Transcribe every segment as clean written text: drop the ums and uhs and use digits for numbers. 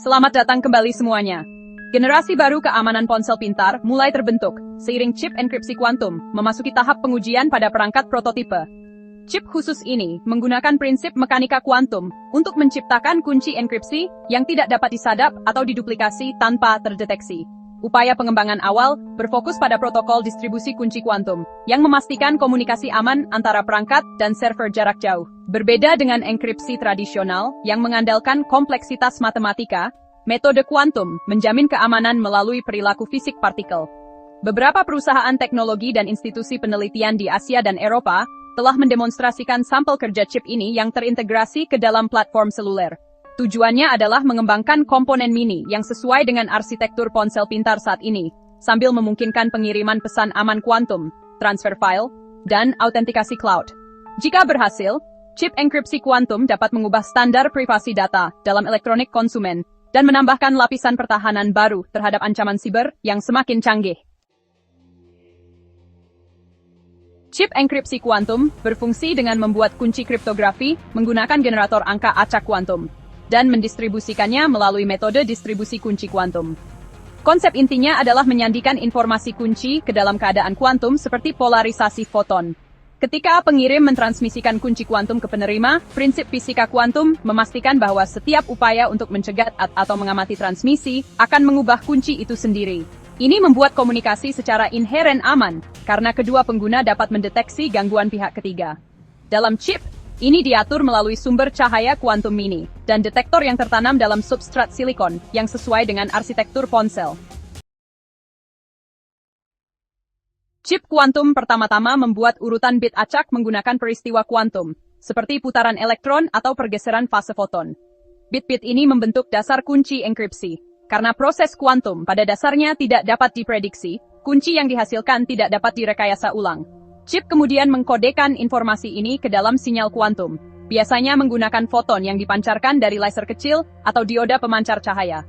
Selamat datang kembali semuanya. Generasi baru keamanan ponsel pintar mulai terbentuk, seiring chip enkripsi kuantum memasuki tahap pengujian pada perangkat prototipe. Chip khusus ini menggunakan prinsip mekanika kuantum untuk menciptakan kunci enkripsi yang tidak dapat disadap atau diduplikasi tanpa terdeteksi. Upaya pengembangan awal berfokus pada protokol distribusi kunci kuantum yang memastikan komunikasi aman antara perangkat dan server jarak jauh. Berbeda dengan enkripsi tradisional yang mengandalkan kompleksitas matematika, metode kuantum menjamin keamanan melalui perilaku fisik partikel. Beberapa perusahaan teknologi dan institusi penelitian di Asia dan Eropa telah mendemonstrasikan sampel kerja chip ini yang terintegrasi ke dalam platform seluler. Tujuannya adalah mengembangkan komponen mini yang sesuai dengan arsitektur ponsel pintar saat ini, sambil memungkinkan pengiriman pesan aman kuantum, transfer file, dan autentikasi cloud. Jika berhasil, chip enkripsi kuantum dapat mengubah standar privasi data dalam elektronik konsumen dan menambahkan lapisan pertahanan baru terhadap ancaman siber yang semakin canggih. Chip enkripsi kuantum berfungsi dengan membuat kunci kriptografi menggunakan generator angka acak kuantum dan mendistribusikannya melalui metode distribusi kunci kuantum. Konsep intinya adalah menyandikan informasi kunci ke dalam keadaan kuantum seperti polarisasi foton. Ketika pengirim mentransmisikan kunci kuantum ke penerima, prinsip fisika kuantum memastikan bahwa setiap upaya untuk mencegat atau mengamati transmisi akan mengubah kunci itu sendiri. Ini membuat komunikasi secara inheren aman, karena kedua pengguna dapat mendeteksi gangguan pihak ketiga. Dalam chip, ini diatur melalui sumber cahaya kuantum mini, dan detektor yang tertanam dalam substrat silikon, yang sesuai dengan arsitektur ponsel. Chip kuantum pertama-tama membuat urutan bit acak menggunakan peristiwa kuantum, seperti putaran elektron atau pergeseran fase foton. Bit-bit ini membentuk dasar kunci enkripsi. Karena proses kuantum pada dasarnya tidak dapat diprediksi, kunci yang dihasilkan tidak dapat direkayasa ulang. Chip kemudian mengkodekan informasi ini ke dalam sinyal kuantum, biasanya menggunakan foton yang dipancarkan dari laser kecil atau dioda pemancar cahaya.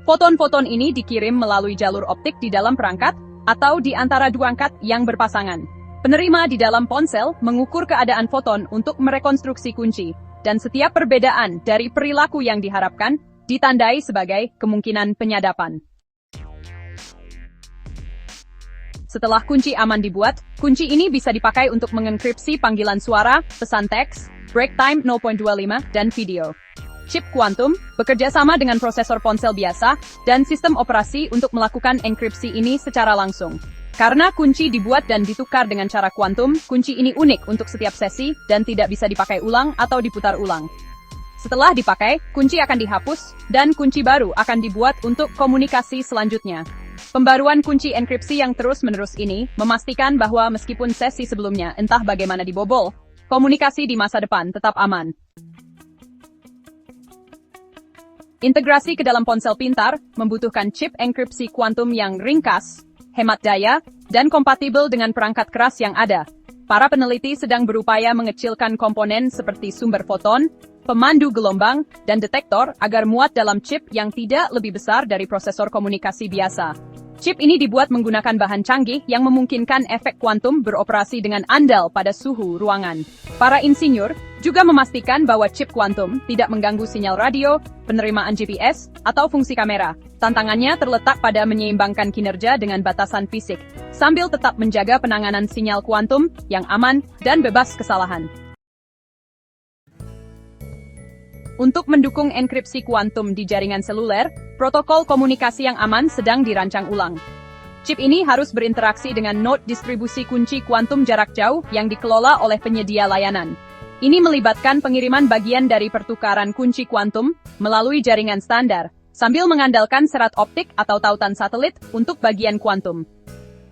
Foton-foton ini dikirim melalui jalur optik di dalam perangkat atau di antara dua angkat yang berpasangan. Penerima di dalam ponsel mengukur keadaan foton untuk merekonstruksi kunci, dan setiap perbedaan dari perilaku yang diharapkan ditandai sebagai kemungkinan penyadapan. Setelah kunci aman dibuat, kunci ini bisa dipakai untuk mengenkripsi panggilan suara, pesan teks, break time 0.25, dan video. Chip kuantum bekerja sama dengan prosesor ponsel biasa dan sistem operasi untuk melakukan enkripsi ini secara langsung. Karena kunci dibuat dan ditukar dengan cara kuantum, kunci ini unik untuk setiap sesi dan tidak bisa dipakai ulang atau diputar ulang. Setelah dipakai, kunci akan dihapus, dan kunci baru akan dibuat untuk komunikasi selanjutnya. Pembaruan kunci enkripsi yang terus-menerus ini memastikan bahwa meskipun sesi sebelumnya entah bagaimana dibobol, komunikasi di masa depan tetap aman. Integrasi ke dalam ponsel pintar membutuhkan chip enkripsi kuantum yang ringkas, hemat daya, dan kompatibel dengan perangkat keras yang ada. Para peneliti sedang berupaya mengecilkan komponen seperti sumber foton, pemandu gelombang, dan detektor agar muat dalam chip yang tidak lebih besar dari prosesor komunikasi biasa. Chip ini dibuat menggunakan bahan canggih yang memungkinkan efek kuantum beroperasi dengan andal pada suhu ruangan. Para insinyur juga memastikan bahwa chip kuantum tidak mengganggu sinyal radio, penerimaan GPS, atau fungsi kamera. Tantangannya terletak pada menyeimbangkan kinerja dengan batasan fisik, sambil tetap menjaga penanganan sinyal kuantum yang aman dan bebas kesalahan. Untuk mendukung enkripsi kuantum di jaringan seluler, protokol komunikasi yang aman sedang dirancang ulang. Chip ini harus berinteraksi dengan node distribusi kunci kuantum jarak jauh yang dikelola oleh penyedia layanan. Ini melibatkan pengiriman bagian dari pertukaran kunci kuantum melalui jaringan standar, sambil mengandalkan serat optik atau tautan satelit untuk bagian kuantum.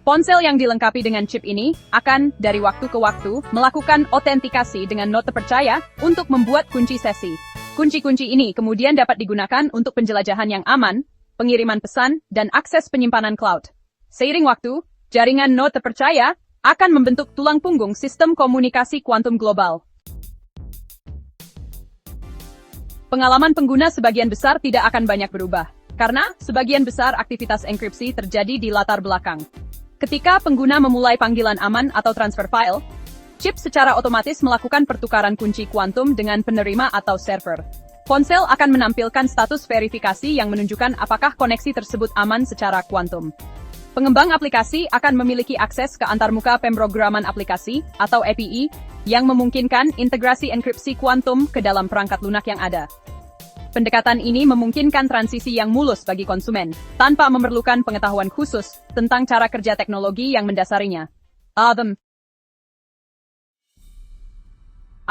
Ponsel yang dilengkapi dengan chip ini akan, dari waktu ke waktu, melakukan autentikasi dengan node terpercaya untuk membuat kunci sesi. Kunci-kunci ini kemudian dapat digunakan untuk penjelajahan yang aman, pengiriman pesan, dan akses penyimpanan cloud. Seiring waktu, jaringan node terpercaya akan membentuk tulang punggung sistem komunikasi kuantum global. Pengalaman pengguna sebagian besar tidak akan banyak berubah, karena sebagian besar aktivitas enkripsi terjadi di latar belakang. Ketika pengguna memulai panggilan aman atau transfer file, chip secara otomatis melakukan pertukaran kunci kuantum dengan penerima atau server. Ponsel akan menampilkan status verifikasi yang menunjukkan apakah koneksi tersebut aman secara kuantum. Pengembang aplikasi akan memiliki akses ke antarmuka pemrograman aplikasi atau API yang memungkinkan integrasi enkripsi kuantum ke dalam perangkat lunak yang ada. Pendekatan ini memungkinkan transisi yang mulus bagi konsumen, tanpa memerlukan pengetahuan khusus tentang cara kerja teknologi yang mendasarinya.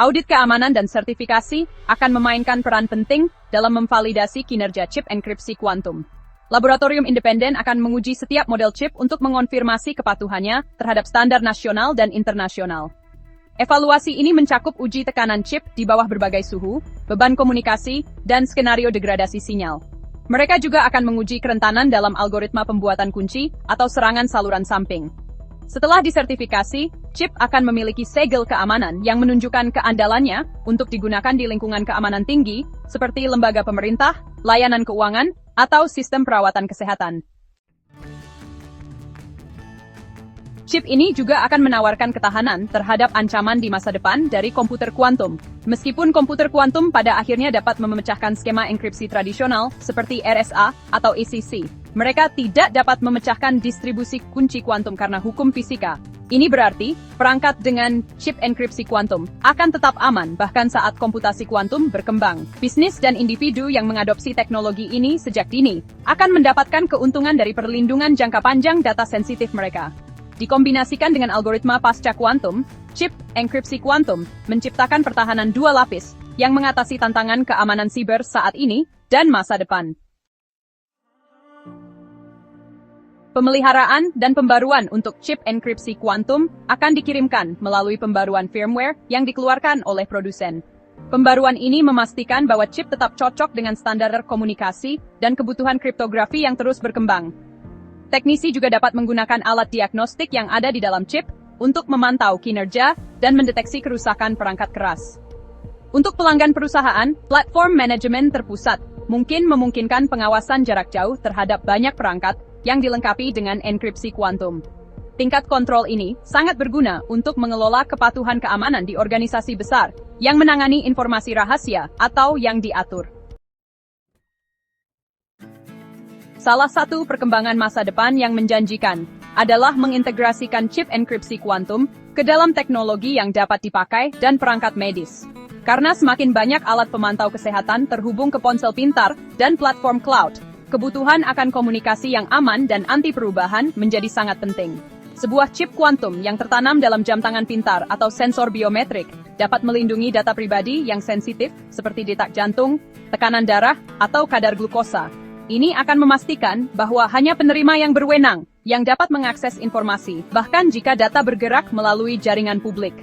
Audit keamanan dan sertifikasi akan memainkan peran penting dalam memvalidasi kinerja chip enkripsi kuantum. Laboratorium independen akan menguji setiap model chip untuk mengonfirmasi kepatuhannya terhadap standar nasional dan internasional. Evaluasi ini mencakup uji tekanan chip di bawah berbagai suhu, beban komunikasi, dan skenario degradasi sinyal. Mereka juga akan menguji kerentanan dalam algoritma pembuatan kunci atau serangan saluran samping. Setelah disertifikasi, chip akan memiliki segel keamanan yang menunjukkan keandalannya untuk digunakan di lingkungan keamanan tinggi, seperti lembaga pemerintah, layanan keuangan, atau sistem perawatan kesehatan. Chip ini juga akan menawarkan ketahanan terhadap ancaman di masa depan dari komputer kuantum. Meskipun komputer kuantum pada akhirnya dapat memecahkan skema enkripsi tradisional seperti RSA atau ECC, mereka tidak dapat memecahkan distribusi kunci kuantum karena hukum fisika. Ini berarti, perangkat dengan chip enkripsi kuantum akan tetap aman bahkan saat komputasi kuantum berkembang. Bisnis dan individu yang mengadopsi teknologi ini sejak dini akan mendapatkan keuntungan dari perlindungan jangka panjang data sensitif mereka. Dikombinasikan dengan algoritma pasca kuantum, chip enkripsi kuantum menciptakan pertahanan dua lapis yang mengatasi tantangan keamanan siber saat ini dan masa depan. Pemeliharaan dan pembaruan untuk chip enkripsi kuantum akan dikirimkan melalui pembaruan firmware yang dikeluarkan oleh produsen. Pembaruan ini memastikan bahwa chip tetap cocok dengan standar komunikasi dan kebutuhan kriptografi yang terus berkembang. Teknisi juga dapat menggunakan alat diagnostik yang ada di dalam chip untuk memantau kinerja dan mendeteksi kerusakan perangkat keras. Untuk pelanggan perusahaan, platform manajemen terpusat mungkin memungkinkan pengawasan jarak jauh terhadap banyak perangkat yang dilengkapi dengan enkripsi kuantum. Tingkat kontrol ini sangat berguna untuk mengelola kepatuhan keamanan di organisasi besar yang menangani informasi rahasia atau yang diatur. Salah satu perkembangan masa depan yang menjanjikan adalah mengintegrasikan chip enkripsi kuantum ke dalam teknologi yang dapat dipakai dan perangkat medis. Karena semakin banyak alat pemantau kesehatan terhubung ke ponsel pintar dan platform cloud, kebutuhan akan komunikasi yang aman dan anti perubahan menjadi sangat penting. Sebuah chip kuantum yang tertanam dalam jam tangan pintar atau sensor biometrik dapat melindungi data pribadi yang sensitif seperti detak jantung, tekanan darah, atau kadar glukosa. Ini akan memastikan bahwa hanya penerima yang berwenang yang dapat mengakses informasi, bahkan jika data bergerak melalui jaringan publik.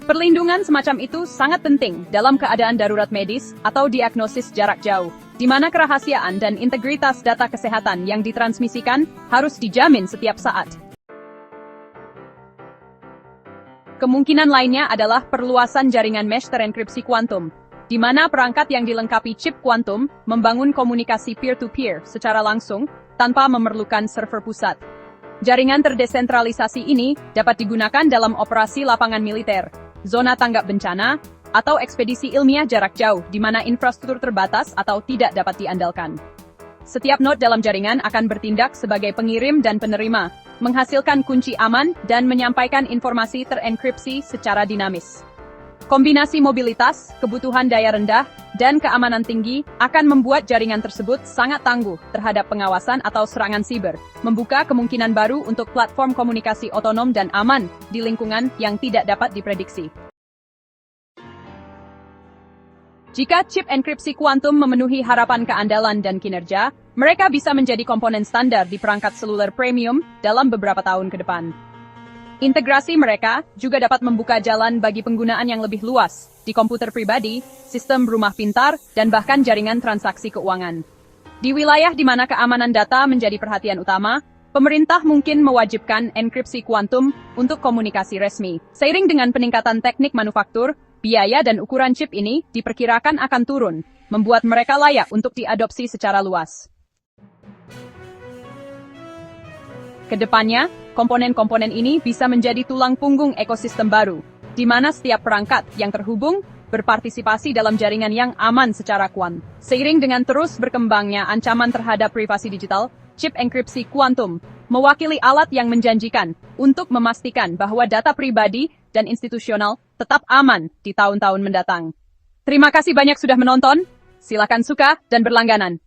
Perlindungan semacam itu sangat penting dalam keadaan darurat medis atau diagnosis jarak jauh, di mana kerahasiaan dan integritas data kesehatan yang ditransmisikan harus dijamin setiap saat. Kemungkinan lainnya adalah perluasan jaringan mesh terenkripsi kuantum, di mana perangkat yang dilengkapi chip kuantum membangun komunikasi peer-to-peer secara langsung tanpa memerlukan server pusat. Jaringan terdesentralisasi ini dapat digunakan dalam operasi lapangan militer, zona tanggap bencana, atau ekspedisi ilmiah jarak jauh di mana infrastruktur terbatas atau tidak dapat diandalkan. Setiap node dalam jaringan akan bertindak sebagai pengirim dan penerima, menghasilkan kunci aman dan menyampaikan informasi terenkripsi secara dinamis. Kombinasi mobilitas, kebutuhan daya rendah, dan keamanan tinggi akan membuat jaringan tersebut sangat tangguh terhadap pengawasan atau serangan siber, membuka kemungkinan baru untuk platform komunikasi otonom dan aman di lingkungan yang tidak dapat diprediksi. Jika chip enkripsi kuantum memenuhi harapan keandalan dan kinerja, mereka bisa menjadi komponen standar di perangkat seluler premium dalam beberapa tahun ke depan. Integrasi mereka juga dapat membuka jalan bagi penggunaan yang lebih luas di komputer pribadi, sistem rumah pintar, dan bahkan jaringan transaksi keuangan. Di wilayah di mana keamanan data menjadi perhatian utama, pemerintah mungkin mewajibkan enkripsi kuantum untuk komunikasi resmi. Seiring dengan peningkatan teknik manufaktur, biaya dan ukuran chip ini diperkirakan akan turun, membuat mereka layak untuk diadopsi secara luas. Kedepannya, komponen-komponen ini bisa menjadi tulang punggung ekosistem baru, di mana setiap perangkat yang terhubung berpartisipasi dalam jaringan yang aman secara kuantum. Seiring dengan terus berkembangnya ancaman terhadap privasi digital, chip enkripsi kuantum mewakili alat yang menjanjikan untuk memastikan bahwa data pribadi dan institusional tetap aman di tahun-tahun mendatang. Terima kasih banyak sudah menonton. Silakan suka dan berlangganan.